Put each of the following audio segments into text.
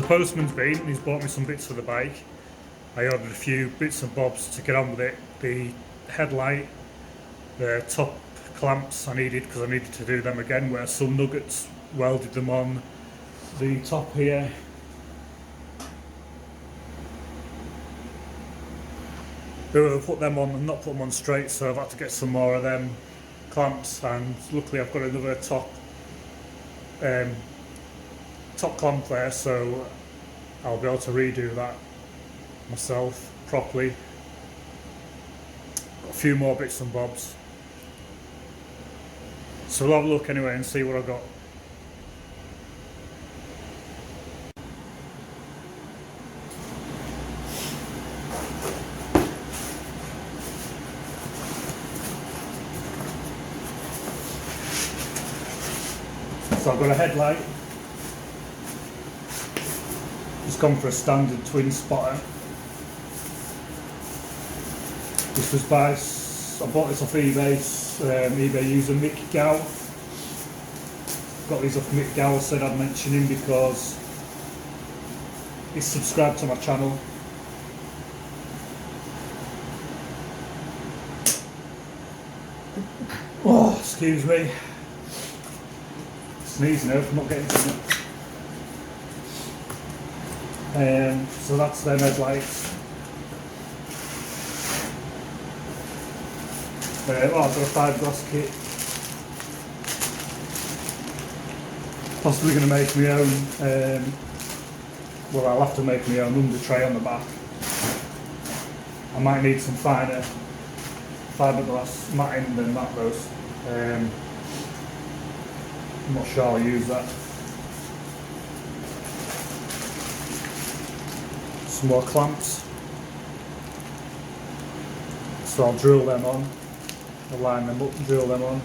postman's been, he's bought me some bits for the bike. I ordered a few bits and bobs to get on with it. The headlight, the top clamps I needed because I needed to do them again, where some nuggets welded them on the top here. I've put them on and not put them on straight, so I've had to get some more of them clamps, and luckily I've got another top clamp there, so I'll be able to redo that myself properly. Got a few more bits and bobs, so we'll have a look anyway and see what I've got. So I've got a headlight. Just gone for a standard twin spotter. This was I bought this off eBay. eBay user Mick Gow. Got these off Mick Gow, said I'd mention him because he's subscribed to my channel. Oh, excuse me. Sneezing out, I'm not getting to it. So that's them headlights. I've got a fiberglass kit. Possibly going to make my own. Well, I'll have to make my own under tray on the back. I might need some finer fiberglass matting than that though. I'm not sure I'll use that. Some more clamps. So I'll drill them on. I'll line them up and drill them on.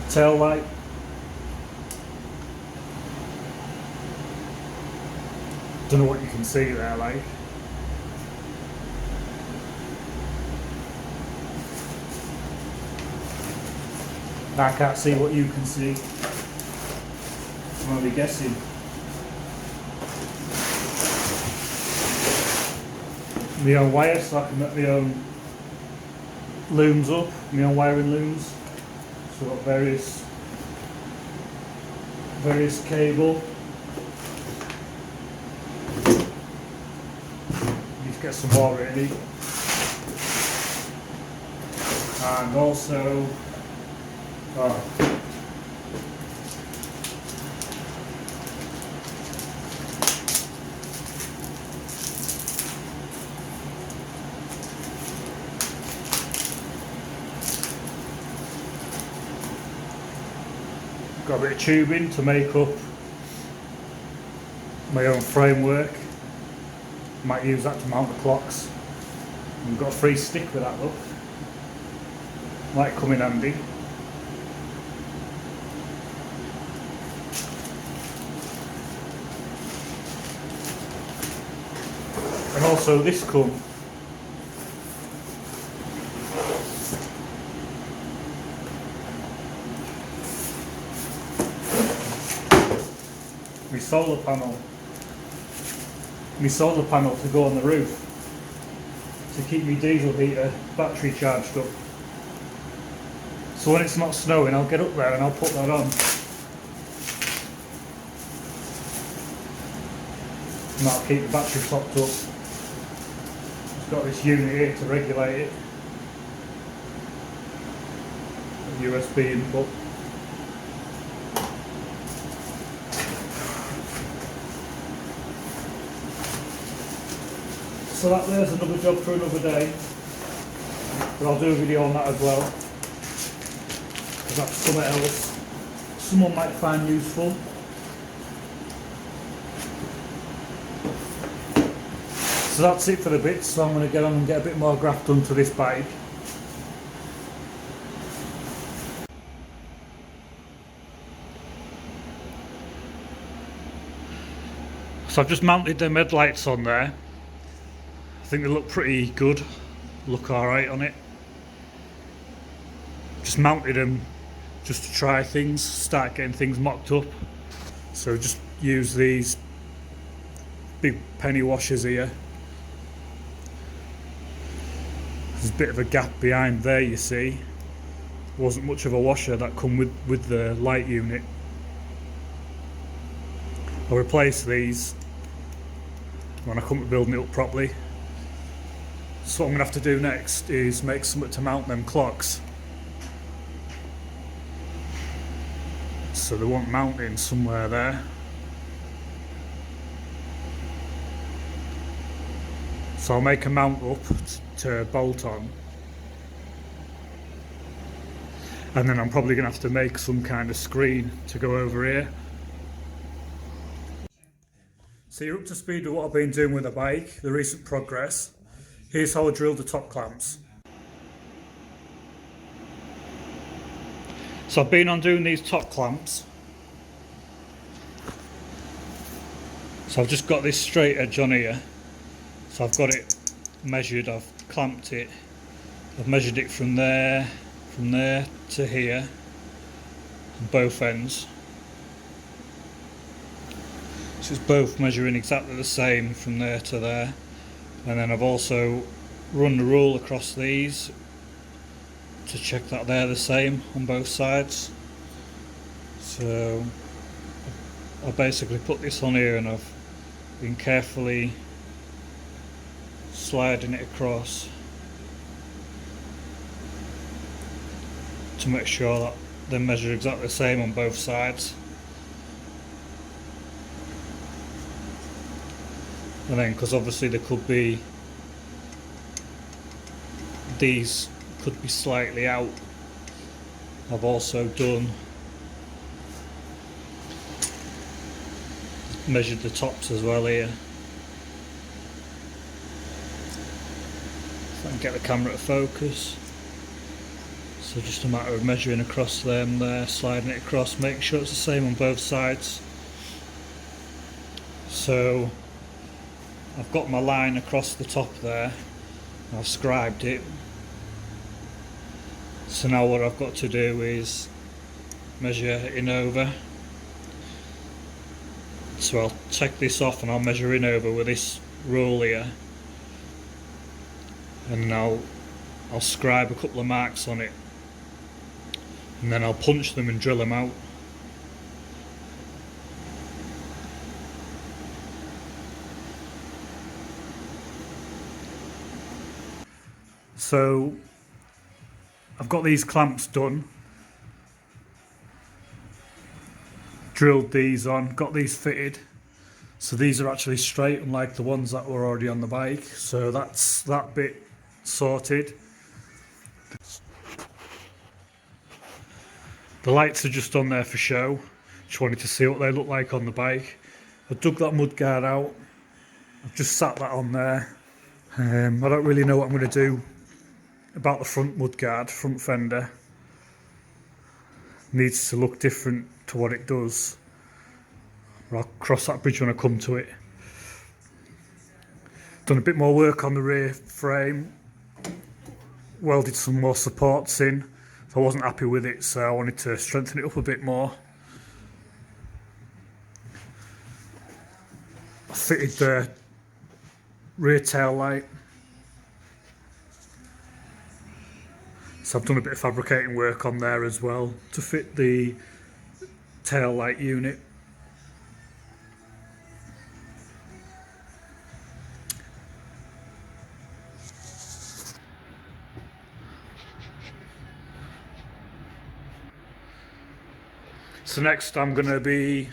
Tail light. Don't know what you can see there, like. I can't see what you can see. I'm only guessing. My own wire, so I can make my own looms up, my own wiring looms. So I've got various cable. Need to get some more ready. And also got a bit of tubing to make up my own framework. Might use that to mount the clocks. I've got a free stick with that, look. Might come in handy. And also this come. My solar panel to go on the roof to keep my diesel heater battery charged up. So when it's not snowing, I'll get up there and I'll put that on. And that'll keep the battery topped up. It's got this unit here to regulate it. A USB input. So there's another job for another day, but I'll do a video on that as well, because that's something else someone might find useful. So that's it for the bits, so I'm going to get on and get a bit more graft done to this bike. So I've just mounted them headlights on there. think they look pretty good, look alright on it. Just mounted them just to try things, start getting things mocked up. So just use these big penny washers here. There's a bit of a gap behind there, you see. Wasn't much of a washer that come with the light unit. I'll replace these when I come to building it up properly. So what I'm going to have to do next is make something to mount them clocks. So they want mounting somewhere there. So I'll make a mount up to bolt on. And then I'm probably going to have to make some kind of screen to go over here. So you're up to speed with what I've been doing with the bike, the recent progress. Here's how I drilled the top clamps. So I've been on doing these top clamps. So I've just got this straight edge on here. So I've got it measured, I've clamped it. I've measured it from there to here, on both ends. So it's both measuring exactly the same from there to there. And then I've also run the rule across these to check that they're the same on both sides. So I basically put this on here and I've been carefully sliding it across to make sure that they measure exactly the same on both sides. And then, because obviously there could be, these could be slightly out, I've also measured the tops as well here. If I can get the camera to focus. So just a matter of measuring across them there, sliding it across, making sure it's the same on both sides. So I've got my line across the top there, I've scribed it. So now what I've got to do is measure in over. So I'll take this off and I'll measure in over with this rule here. And now I'll scribe a couple of marks on it. And then I'll punch them and drill them out. So I've got these clamps done, drilled these on, got these fitted. So these are actually straight, unlike the ones that were already on the bike. So that's that bit sorted. The lights are just on there for show. Just wanted to see what they look like on the bike. I dug that mudguard out. I've just sat that on there. I don't really know what I'm going to do about the front mudguard, front fender. Needs to look different to what it does. I'll cross that bridge when I come to it. Done a bit more work on the rear frame. Welded some more supports in. So I wasn't happy with it, so I wanted to strengthen it up a bit more. I fitted the rear tail light. So I've done a bit of fabricating work on there as well to fit the tail light unit. So next I've got the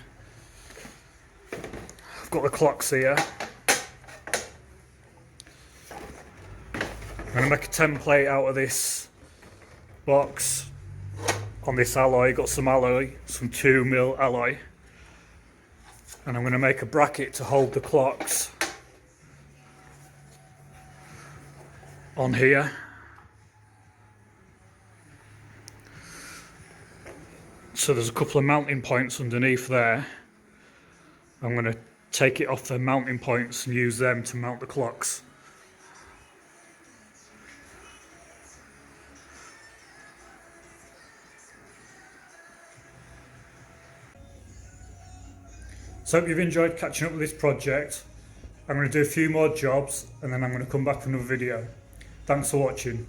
clocks here. I'm going to make a template out of this box on this alloy. Got some alloy, some 2mm alloy, and I'm going to make a bracket to hold the clocks on here. So there's a couple of mounting points underneath there. I'm going to take it off the mounting points and use them to mount the clocks. So hope you've enjoyed catching up with this project. I'm going to do a few more jobs and then I'm going to come back with another video. Thanks for watching.